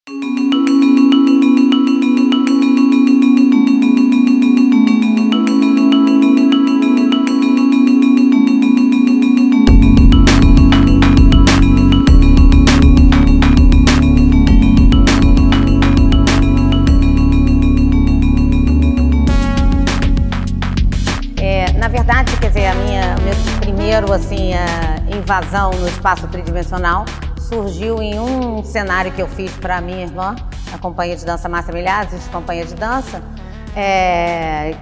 Na verdade, quer dizer, meu primeiro, assim, invasão no espaço tridimensional surgiu em um cenário que eu fiz para minha irmã, a companhia de dança Márcia Milhazes, companhia de dança,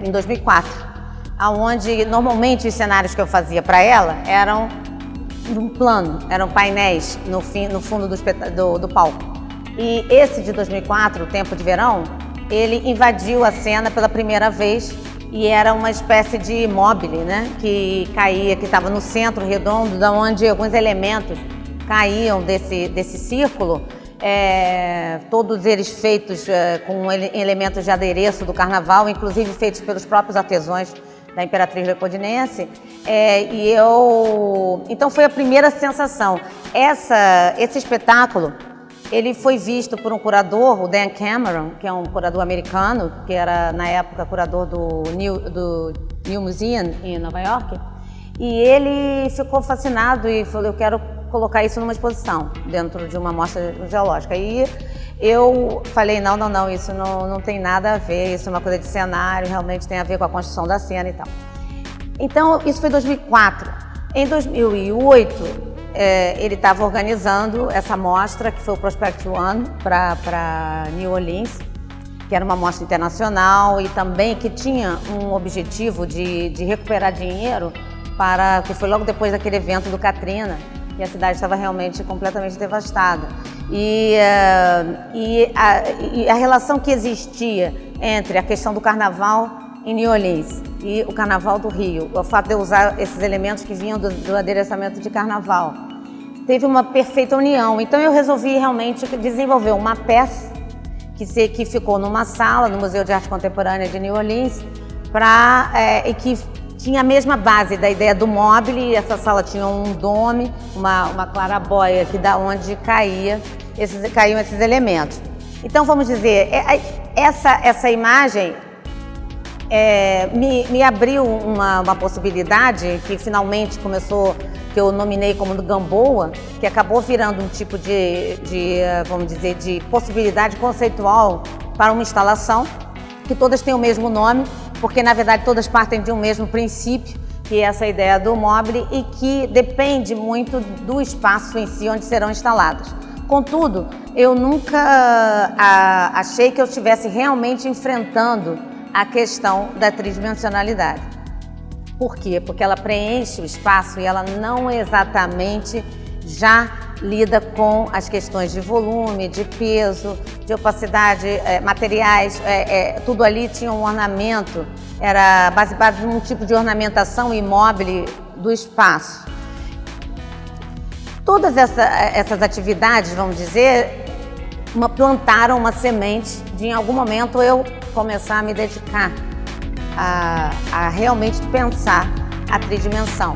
em 2004, onde normalmente os cenários que eu fazia para ela eram num plano, eram painéis no fundo do palco. E esse de 2004, o Tempo de Verão, ele invadiu a cena pela primeira vez. E era uma espécie de mobile, né, que caía, que estava no centro redondo, da onde alguns elementos caíam desse círculo, todos eles feitos com elementos de adereço do carnaval, inclusive feitos pelos próprios artesãos da Imperatriz Leopoldinense. Então foi a primeira sensação. Esse espetáculo, ele foi visto por um curador, o Dan Cameron, que é um curador americano, que era, na época, curador do New Museum em Nova York. E ele ficou fascinado e falou, eu quero colocar isso numa exposição, dentro de uma mostra geológica. E eu falei, não, isso não tem nada a ver, isso é uma coisa de cenário, realmente tem a ver com a construção da cena e tal. Então, isso foi em 2004. Em 2008, ele estava organizando essa mostra, que foi o Prospect One, para New Orleans, que era uma mostra internacional e também que tinha um objetivo de recuperar dinheiro, que foi logo depois daquele evento do Katrina, e a cidade estava realmente completamente devastada. E a relação que existia entre a questão do carnaval em New Orleans e o Carnaval do Rio, o fato de eu usar esses elementos que vinham do adereçamento de carnaval, teve uma perfeita união. Então eu resolvi realmente desenvolver uma peça que ficou numa sala no Museu de Arte Contemporânea de New Orleans, e que tinha a mesma base da ideia do mobile. Essa sala tinha um dome, uma clarabóia da onde caíam esses elementos. Então vamos dizer, essa imagem me abriu uma possibilidade que finalmente começou, que eu nominei como do Gamboa, que acabou virando um tipo vamos dizer, de possibilidade conceitual para uma instalação, que todas têm o mesmo nome, porque na verdade todas partem de um mesmo princípio, que é essa ideia do mobile, e que depende muito do espaço em si onde serão instaladas. Contudo, eu nunca achei que eu estivesse realmente enfrentando a questão da tridimensionalidade. Por quê? Porque ela preenche o espaço e ela não exatamente já lida com as questões de volume, de peso, de opacidade, materiais, tudo ali tinha um ornamento, era baseado num tipo de ornamentação imóvel do espaço. Todas essas atividades, vamos dizer, plantaram uma semente de, em algum momento, eu começar a me dedicar a realmente pensar a tridimensão.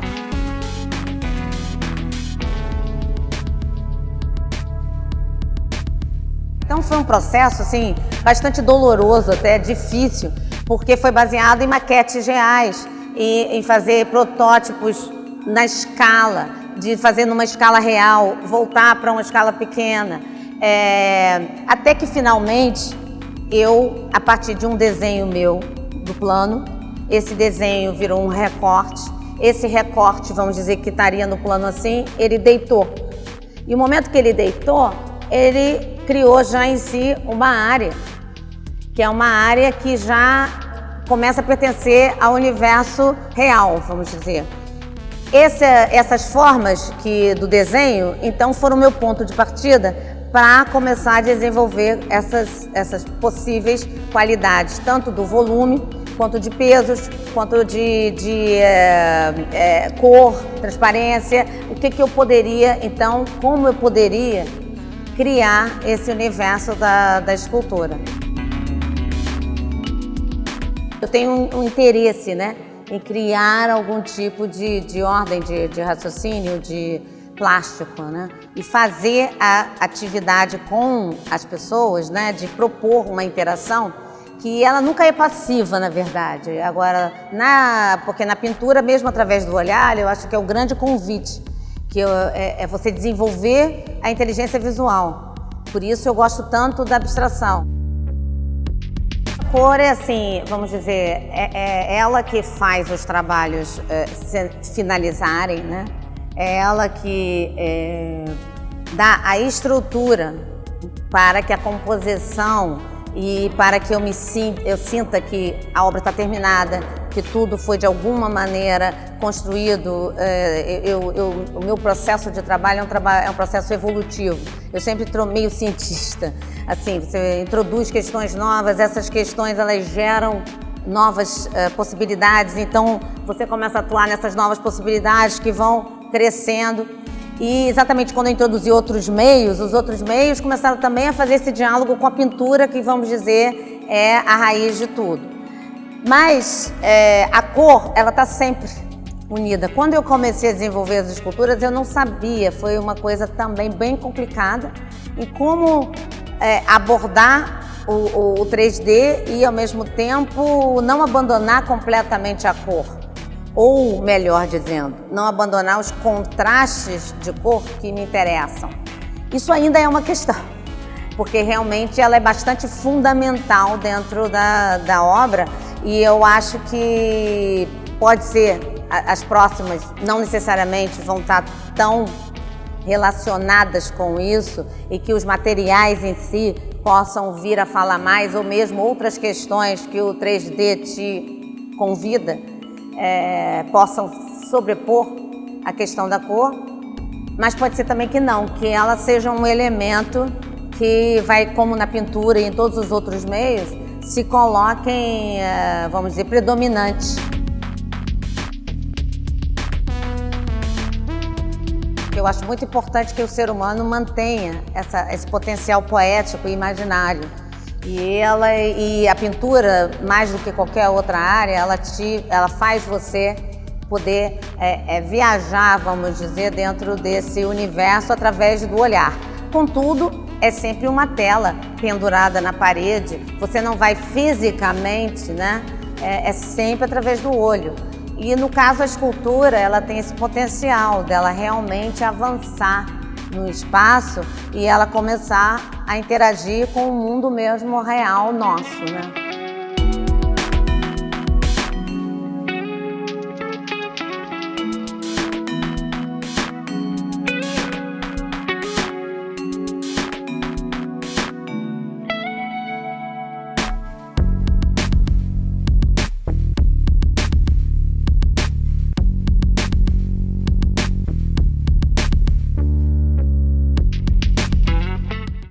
Então foi um processo assim, bastante doloroso, até difícil, porque foi baseado em maquetes reais, em fazer protótipos na escala, de fazer numa escala real, voltar para uma escala pequena. Até que finalmente eu, a partir de um desenho meu do plano, esse desenho virou um recorte. Esse recorte, vamos dizer que estaria no plano assim, ele deitou. E o momento que ele deitou, ele criou já em si uma área, que é uma área que já começa a pertencer ao universo real, vamos dizer. Essas formas do desenho, então, foram o meu ponto de partida para começar a desenvolver essas possíveis qualidades, tanto do volume, quanto de pesos, quanto de cor, transparência, o que eu poderia, então, como eu poderia criar esse universo da escultura. Eu tenho um interesse, né, em criar algum tipo de ordem de raciocínio, plástico, né? E fazer a atividade com as pessoas, né? De propor uma interação que ela nunca é passiva, na verdade. Agora, porque na pintura, mesmo através do olhar, eu acho que é o grande convite, que é você desenvolver a inteligência visual. Por isso eu gosto tanto da abstração. A cor é assim, vamos dizer, é ela que faz os trabalhos finalizarem, né? É ela que dá a estrutura para que a composição e para que eu sinta que a obra está terminada, que tudo foi de alguma maneira construído. O meu processo de trabalho é um processo evolutivo. Eu sempre meio cientista. Assim, você introduz questões novas, essas questões elas geram novas possibilidades, então você começa a atuar nessas novas possibilidades que vão crescendo. E exatamente quando eu introduzi outros meios, os outros meios começaram também a fazer esse diálogo com a pintura, que vamos dizer é a raiz de tudo. Mas a cor, ela está sempre unida. Quando eu comecei a desenvolver as esculturas, eu não sabia, foi uma coisa também bem complicada, e como abordar o 3D e ao mesmo tempo não abandonar completamente a cor. Ou, melhor dizendo, não abandonar os contrastes de cor que me interessam. Isso ainda é uma questão, porque realmente ela é bastante fundamental dentro da obra, e eu acho que pode ser, as próximas não necessariamente vão estar tão relacionadas com isso, e que os materiais em si possam vir a falar mais, ou mesmo outras questões que o 3D te convida, possam sobrepor a questão da cor, mas pode ser também que não, que ela seja um elemento que vai, como na pintura e em todos os outros meios, se coloquem, vamos dizer, predominantes. Eu acho muito importante que o ser humano mantenha esse potencial poético e imaginário. E a pintura, mais do que qualquer outra área, ela faz você poder viajar, vamos dizer, dentro desse universo através do olhar. Contudo, é sempre uma tela pendurada na parede, você não vai fisicamente, né? É sempre através do olho. E no caso a escultura, ela tem esse potencial dela realmente avançar no espaço e ela começar a interagir com o mundo mesmo real nosso, né?